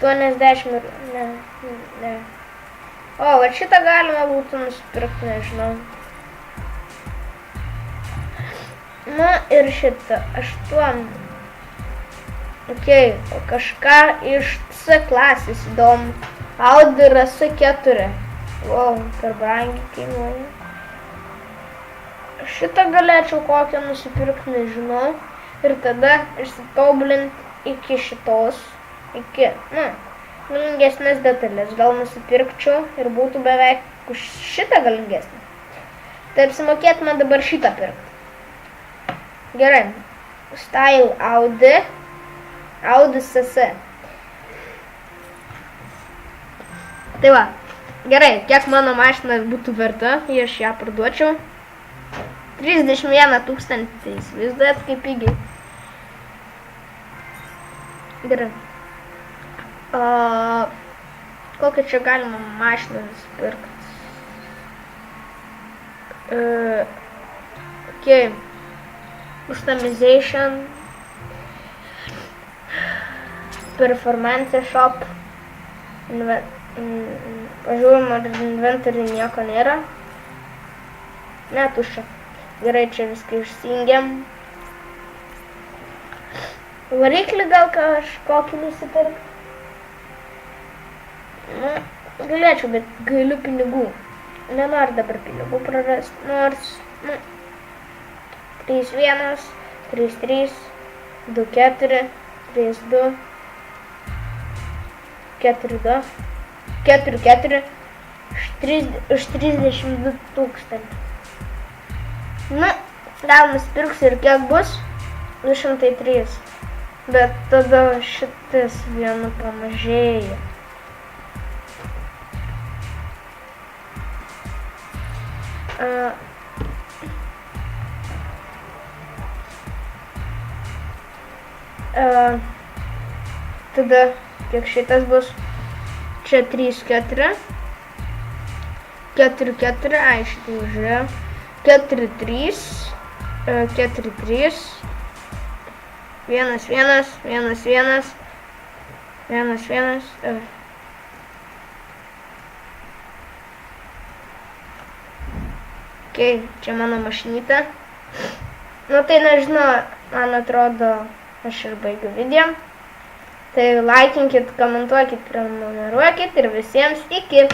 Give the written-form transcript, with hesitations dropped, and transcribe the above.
80 ir... Ne. O, va šitą galima būtų nusipirkti, nežinau. Na ir šitą, 8. Okei, o kažką iš C klasės įdomu. Audi RS4. Wow, per brangiai kainuoja. Šitą galėčiau kokią nusipirkti, nežinau. Ir tada išsitobulinti iki šitos. Iki, galingesnės detalės. Gal nusipirkčiau ir būtų beveik už šitą galingesnę. Tai apsimokėtume dabar šitą pirkti. Gerai. Style Audi. Audi CC. Tai va. Gerai, kiek mano mašina būtų verta, jei aš ją parduočiau. 31 000, tai įsivaizduojat kaip pigiai. Gerai. Kokią čia galima mašiną nusipirkti? Okay. Customization. Performance shop. Pažiūrim, ar inventoriui nieko nėra. Ne, tuščia. Gerai, čia viską išsijungiam. Variklį gal kažkokį nusipirkti? Galėčiau, bet gailiu pinigų. Nenoriu dabar pinigų prarasti. Nors 3-1, 3-3, 2-4, 3-2, 4-2, 4-4, už 32 000. Na, gal nusipirksiu ir kiek bus? 203. Bet tada šitas vienu pamažėja. Tada kiek šitas bus? Čia 3-4. 4-4, aiškiai žiūrėjau. 4-3. 4-3. 1-1, 1-1. 1-1. Okei, čia mano mašinytė. Nu tai nežinau, man atrodo, aš ir baigiu video. Tai laikinkit, komentuokit, prenumeruokit ir visiems iki.